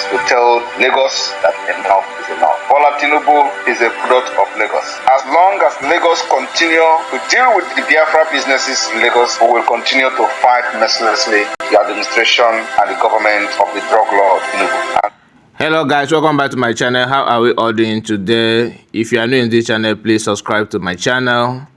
to tell Lagos that enough is enough. Bola Tinubu is a product of Lagos. As long as Lagos continue to deal with the Biafra businesses in Lagos, we will continue to fight mercilessly the administration and the government of the drug lord Tinubu. Hello guys, welcome back to my channel. How are we all doing today? If you are new in this channel, please subscribe to my channel.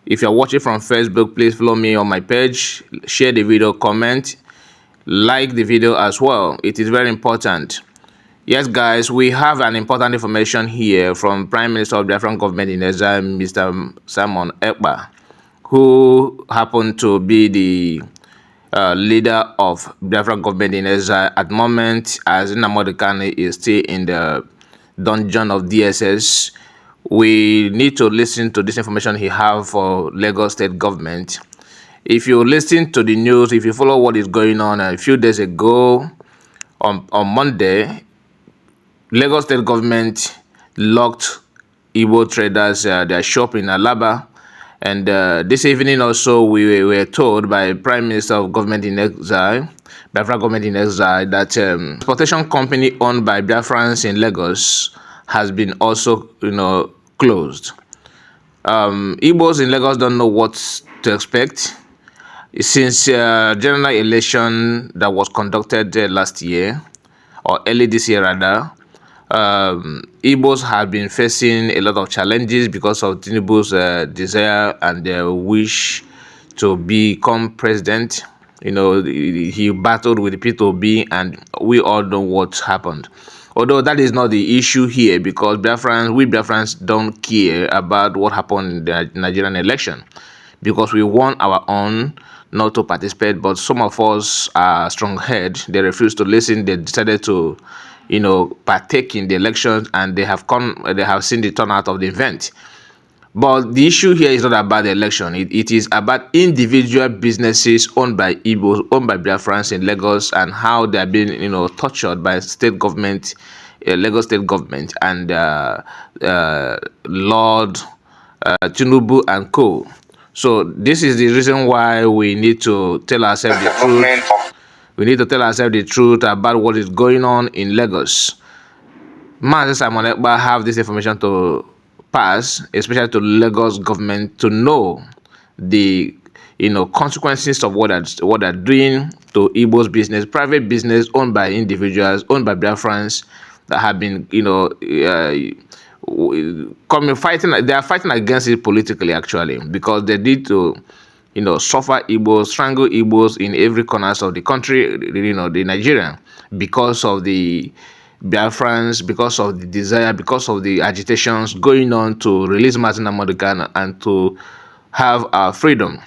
If you're watching from Facebook, please follow me on my page, share the video, comment, like the video as well. It is very important. Yes guys, we have an important information here from Prime Minister of the Biafra Government in Exile, Mr. Str0ng Ekpa, who happened to be the leader of Biafra Government in Exile at the moment, as Nnamdi Kanu is still in the dungeon of DSS. We need to listen to this information he have for Lagos State Government. If you listen to the news, if you follow what is going on, a few days ago on Monday, Lagos State Government locked Igbo traders their shop in Alaba. And this evening also, we were told by Prime Minister of Government in Exile, Biafra Government in Exile, that transportation company owned by Biafrans in Lagos has been also, closed. Igbos in Lagos don't know what to expect. Since general election that was conducted last year, or early this year rather, Igbos have been facing a lot of challenges because of Tinubu's desire and their wish to become president. He battled with the P2B, and we all know what happened. Although that is not the issue here, because we Biafrans don't care about what happened in the Nigerian election, because we want our own not to participate. But some of us are strong-headed. They refused to listen. They decided to partake in the elections, and they have seen the turnout of the event. But the issue here is not about the election. It is about individual businesses owned by Igbos, owned by Biafrans in Lagos, and how they are being tortured by state government, Lagos State Government, and Lord Tinubu and co. So this is the reason why we need to tell ourselves the truth. We need to tell ourselves the truth about what is going on in Lagos. Mazi Str0ng Ekpa have this information to pass, especially to Lagos government, to know the consequences of what they're doing to Igbo's business, private business owned by individuals, owned by Biafrans that have been fighting. They are fighting against it politically, actually, because they need to suffer Igbos, strangle Igbos in every corners of the country, the Nigerian, because of the Biafrans, because of the desire, because of the agitations going on to release Nnamdi Kanu and to have our freedom.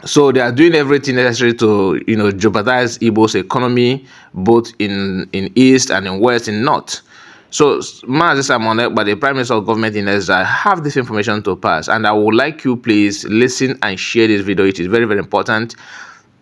So they are doing everything necessary to jeopardize Igbo's economy, both in east and in west and north. So Mazi Str0ng Ekpa, the Prime Minister of Government in Exile, have this information to pass, and I would like you please listen and share this video. It is very, very important.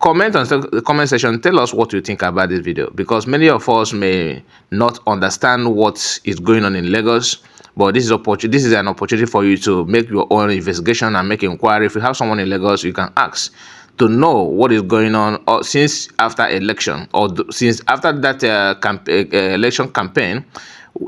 Comment on the comment section, tell us what you think about this video, because many of us may not understand what is going on in Lagos. But this is an opportunity for you to make your own investigation and make inquiry. If you have someone in Lagos, you can ask to know what is going on, or since after election, or since after that election campaign.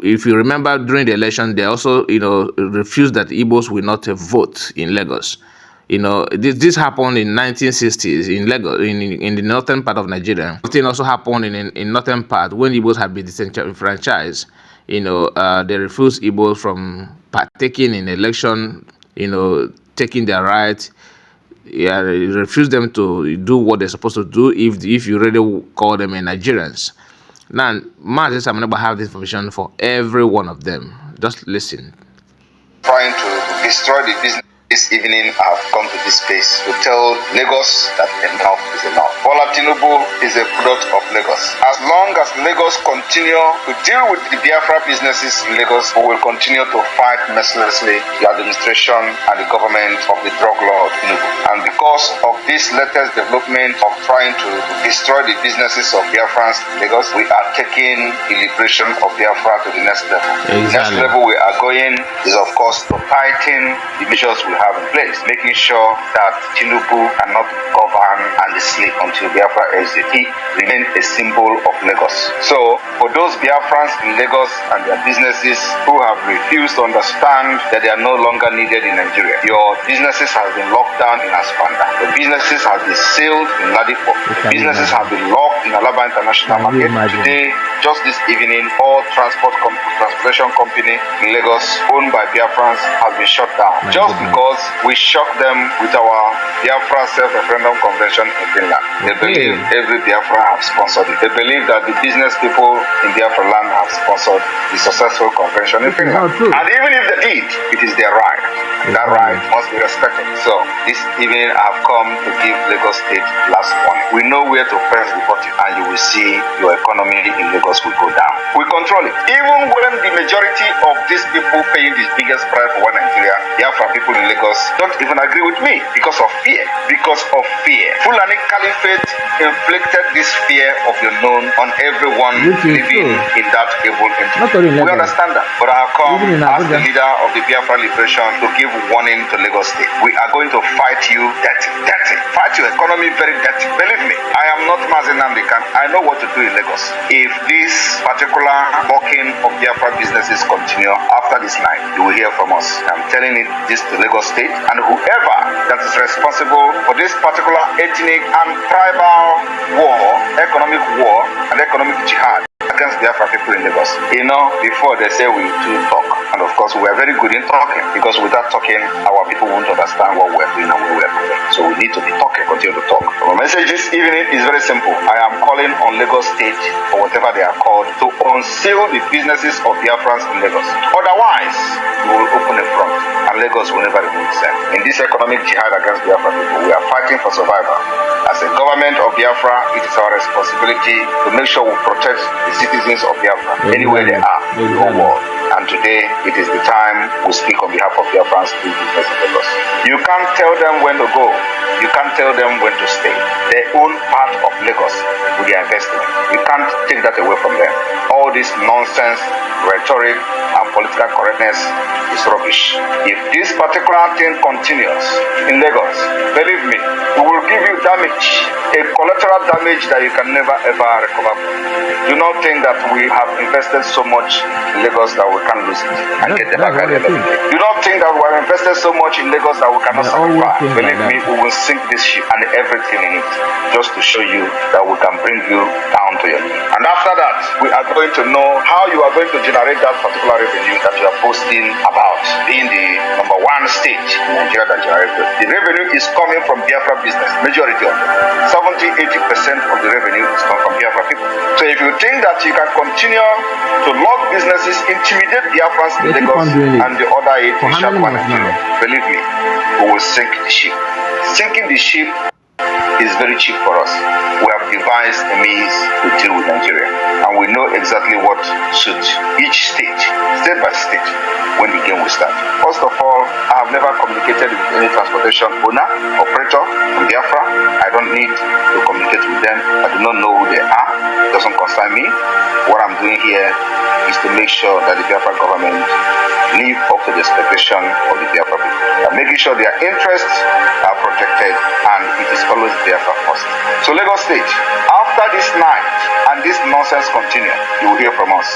If you remember, during the election, they also refused that Igbos will not vote in Lagos. This happened in 1960s in Lagos, in the northern part of Nigeria. It also happened in northern part when Igbos had been disenfranchised. They refused Igbos from partaking in election, taking their rights. Yeah, they refused them to do what they're supposed to do if you really call them Nigerians. Now, Mazi Str0ng Ekpa have this information for every one of them. Just listen. Trying to destroy the business. This evening, I have come to this space to tell Lagos that enough is enough. Bola Tinubu is a product of Lagos. As long as Lagos continue to deal with the Biafra businesses in Lagos, we will continue to fight mercilessly the administration and the government of the drug lord Tinubu. And because of this latest development of trying to destroy the businesses of Biafrans in Lagos, we are taking the liberation of Biafra to the next level. Exactly. The next level we are going is, of course, to tighten the measures we you have in place, making sure that Tinubu cannot govern and sleep until Biafra exit. He remains a symbol of Lagos. So for those Biafrans in Lagos and their businesses who have refused to understand that they are no longer needed in Nigeria, your businesses have been locked down in Aspanda. Your businesses have been sealed in Ladipo. Your businesses have been locked in Alaba International Market. Today, just this evening, all transportation company in Lagos owned by Biafrans has been shut down. Just because we shocked them with our Biafra self-referendum convention in Finland. They believe every Biafra have sponsored it. They believe that the business people in Biafra land have sponsored the successful convention in Finland. And even if they did, it is their right. That right must be respected. So this evening I have come to give Lagos State last warning. We know where to press the button and you will see your economy in Lagos will go down. We control it. Even when the majority of these people paying the biggest price for one Nigeria, Biafra people in Lagos don't even agree with me because of fear. Because of fear. Fulani Caliphate inflicted this fear of the known on everyone living in that evil entity. We understand that. But I have come as the leader of the Biafra Liberation to give warning to Lagos State. We are going to fight you dirty. Fight your economy very dirty. Believe me, I am not Mazi. I know what to do in Lagos. If this particular mocking of Biafra businesses continue after this night, you will hear from us. I'm telling this to Lagos State and whoever that is responsible for this particular ethnic and tribal war, economic war, and economic jihad against Biafra people in Lagos. Before they say we do talk. And of course, we are very good in talking because without talking, our people won't understand what we're doing and what we're doing. So we need to be talking, continue to talk. Our message this evening is very simple. I am calling on Lagos State, or whatever they are called, to unseal the businesses of Biafrans in Lagos. Otherwise, we will open a front and Lagos will never remain the same. In this economic jihad against Biafra people, we are fighting for survival. As a government of Biafra, it is our responsibility to make sure we protect the citizens of Biafra anywhere they are in the whole world. And today, it is the time we speak on behalf of Biafrans to business in Lagos. You can't tell them when to go. You can't tell them when to stay. They own part of Lagos with their investment. You can't take that away from them. All this nonsense, rhetoric, and political correctness is rubbish. If this particular thing continues in Lagos, believe me, we will give you damage, a collateral damage that you can never ever recover from. Do not think that we have invested so much in Lagos that we can't lose it and get the back at the end of the day. Do not think that we have invested so much in Lagos that we cannot survive. Believe me, we will sink this ship and everything in it just to show you that we can bring you down to your knees. And after that, we are going to know how you are going to generate that particular revenue that you are posting about being the number one state in Nigeria that generates it. The revenue is coming from Biafra business, majority of it. 70-80% of the revenue is coming from Biafra people. So if you think that you can continue to lock businesses, intimidate Biafrans in Lagos and the other 8 in Sharp Nigeria, believe me, we will sink the ship. Sinking the ship is very cheap for us. We have devised a means to deal with Nigeria, and we know exactly what suits each state by state, when the game will start. First of all, I have never communicated with any transportation owner, operator in Biafra. I don't need to communicate with them. I do not know who they are. It doesn't concern me. What I'm doing here is to make sure that the Biafra government live up to the expectation of the Biafra people. I'm making sure their interests are protected, and it is always Biafra first. So Lagos State, after this night and this nonsense continue, you will hear from us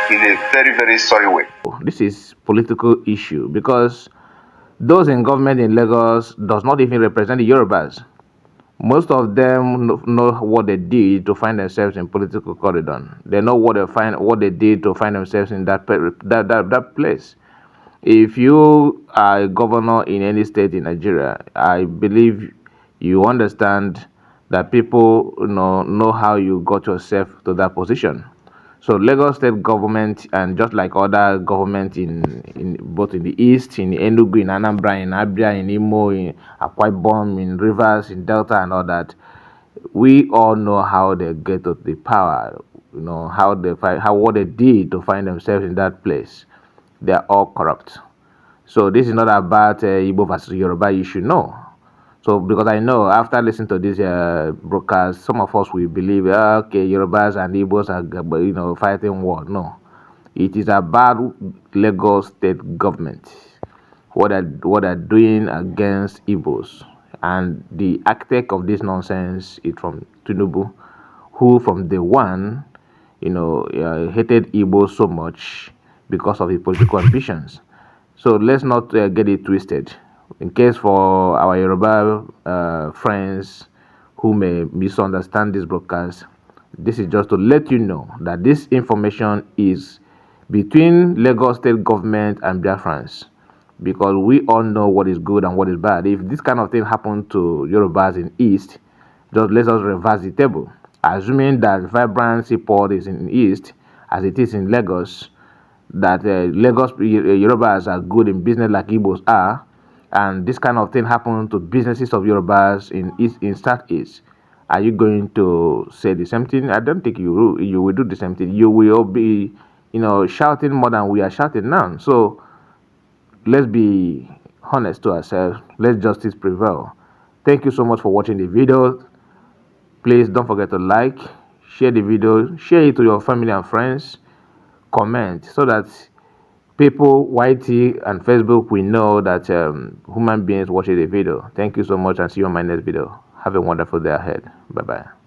in a very, very sorry way. This is political issue because those in government in Lagos does not even represent the Yorubas. Most of them know what they did to find themselves in political corridor. They know what they did to find themselves in that place. If you are a governor in any state in Nigeria, I believe you understand that people know how you got yourself to that position. So Lagos state government, and just like other government in both in the east, in Enugu, in Anambra, in Abia, in Imo, in Akwa Ibom, in Rivers, in Delta, and all that, we all know how they get to the power. How they what they did to find themselves in that place. They are all corrupt. So this is not about Igbo versus Yoruba. You should know. So because I know after listening to this broadcast, some of us will believe, okay, Yorubas and Igbos are fighting war. No, it is about Lagos state government. what they're doing against Igbos. And the architect of this nonsense is from Tinubu, who from day one, hated Igbo so much because of his political ambitions. So let's not get it twisted. In case for our Yoruba friends who may misunderstand this broadcast, this is just to let you know that this information is between Lagos state government and Biafrans, because we all know what is good and what is bad. If this kind of thing happened to Yorubas in East, just let us reverse the table. Assuming that vibrancy port is in East, as it is in Lagos, that Lagos Yorubas are good in business like Igbos are, and this kind of thing happened to businesses of Yorubas in East, in Southeast, are you going to say the same thing? I don't think you will do the same thing. You will be, shouting more than we are shouting now. So let's be honest to ourselves. Let justice prevail. Thank you so much for watching the video. Please don't forget to like, share the video, share it to your family and friends, comment so that people, YT and Facebook, we know that human beings watching the video. Thank you so much and see you on my next video. Have a wonderful day ahead. Bye bye.